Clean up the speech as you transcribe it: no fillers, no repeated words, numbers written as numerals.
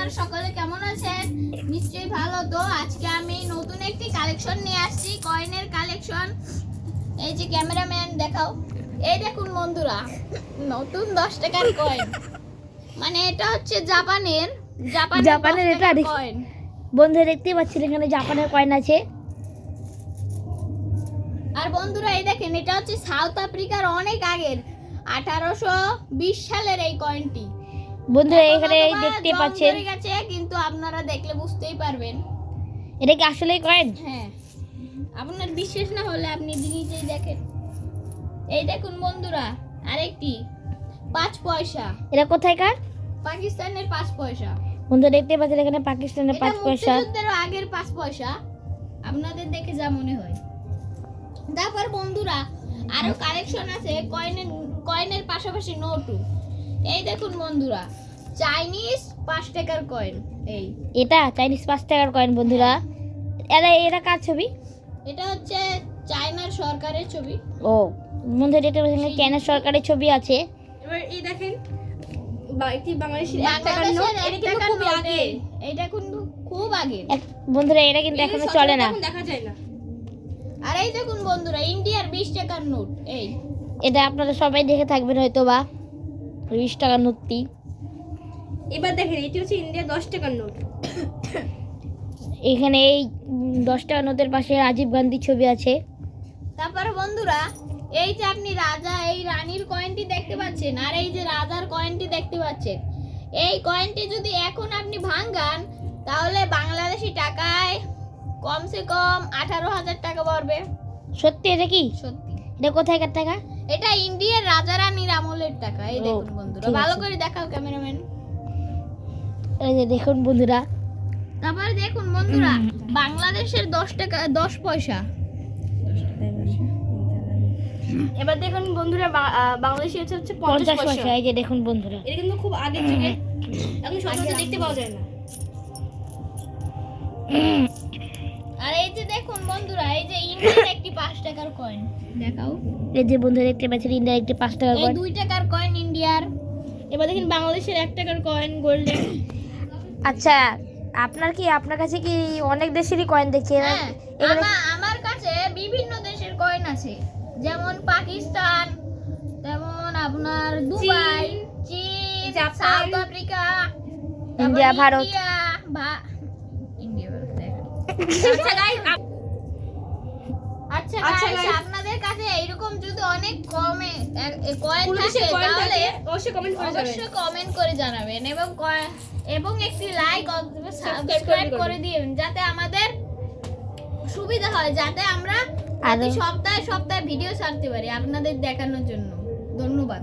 আপনারা সকলে কেমন আছেন? নিশ্চয়ই ভালো। তো আজকে আমি নতুন একটি কালেকশন নিয়ে আসছি, কয়েনের কালেকশন। এই যে ক্যামেরাম্যান দেখাও, এই দেখুন বন্ধুরা, নতুন 10 টাকার কয়েন। মানে এটা হচ্ছে জাপানের এটা কয়েন। বন্ধুরা দেখতেই পাচ্ছেন এখানে জাপানের কয়েন আছে। আর বন্ধুরা এই দেখেন, এটা হচ্ছে সাউথ আফ্রিকার অনেক আগের 1820 সালের এই কয়েনটি। বন্ধুরা এখানে দেখতে পাচ্ছেন, কিন্তু আপনারা দেখলে বুঝতেই পারবেন এটা কি আসলেই কয়েন? হ্যাঁ, আপনার বিশ্বাস না হলে আপনি নিজেই দেখেন। এই দেখুন বন্ধুরা, আরেকটি 5 পয়সা। এটা কোথায়কার? পাকিস্তানের 5 পয়সা। বন্ধুরা দেখতে পাচ্ছেন এখানে পাকিস্তানের 5 পয়সা। মুক্তিযুদ্ধের আগের 5 পয়সা, আপনাদের দেখে যা মনে হয়। তারপর বন্ধুরা আরো কালেকশন আছে কয়েনের পাশাপাশি নোটও। এই দেখুন বন্ধুরা, চাইনিজ 5 টাকার কয়েন। এটা চাইনিজ 5 টাকার কয়েন বন্ধুরা। এটা কার ছবি? এটা হচ্ছে চায়নার সরকারের ছবি। ও বন্ধুরা দেখতে পাচ্ছেন চায়নার সরকারের ছবি আছে। এবার এই দেখেন, এটি বাংলাদেশের 1 টাকার নোট। এটা কিন্তু খুব আগে, এটা কিন্তু খুব আগে বন্ধুরা, এটা কিন্তু এখনো চলে না, দেখা যায় না। আর এই দেখুন বন্ধুরা, ইন্ডিয়ার 20 টাকার নোট। এটা আপনারা সবাই দেখে থাকবেন হয়তো বা 20 টাকার নোটটি। এবার দেখেন, এটি হচ্ছে ইন্ডিয়ার 10 টাকার নোট। এখানে এই 10 টাকার নোটের পাশে রাজীব গান্ধীর ছবি আছে। তারপরে বন্ধুরা, এই যে আপনি রাজা এই রানীর কয়েনটি দেখতে পাচ্ছেন, আর এই যে রাজার কয়েনটি দেখতে পাচ্ছেন, এই কয়েনটি যদি এখন আপনি ভাঙান তাহলে বাংলাদেশি টাকায় কমসে কম 18,000 টাকা পড়বে। সত্যি? এটা কি সত্যি? এটা কোথায়কার টাকা? এটা ইন্ডিয়ার রাজা রানীর আমলের টাকা। এই দেখুন বন্ধুরা, ঠিক ভালো আছে। করে দেখাও ক্যামেরাম্যান। এই যে দেখুন বন্ধুরা, তারপরে দেখুন বন্ধুরা, বাংলাদেশের 10 টাকা 10 পয়সা। এবার দেখুন বন্ধুরা, বাংলাদেশে হচ্ছে 50 পয়সা। এই যে দেখুন বন্ধুরা, এটা কিন্তু খুব আগের যুগে, এখন সচরাচর দেখতে পাওয়া যায় না। আর এই যে দেখুন বন্ধুরা, এই যে ইন্ডিয়ার একটি 5 টাকার কয়েন দেখাও। এই যে বন্ধুরা দেখতে পাচ্ছেন ইন্ডিয়ার একটি 5 টাকার এই কয়েন। 2 টাকার কয়েন ইন্ডিয়ার। এবার দেখেন বাংলাদেশের 1 টাকার কয়েন গোল্ডেন। আচ্ছা, আপনার কাছে কি অনেক দেশেরই কয়েন দেখছি? হ্যাঁ, আমার কাছে বিভিন্ন দেশের কয়েন আছে, যেমন পাকিস্তান, যেমন আপনার দুবাই, চীন, সাউথ আফ্রিকা, ইন্ডিয়া, ভারত। আচ্ছা গাইস, আপনাদের কাছে এইরকম যদি অনেক কমে কয়েন থাকে তাহলে অবশ্যই কমেন্ট করে জানাবেন, এবং একটি লাইক অথবা সাবস্ক্রাইব করে দিবেন, যাতে আমাদের সুবিধা হয়, যাতে আমরা প্রতি সপ্তাহে ভিডিও ছাড়তে পারি আপনাদের দেখানোর জন্য। ধন্যবাদ।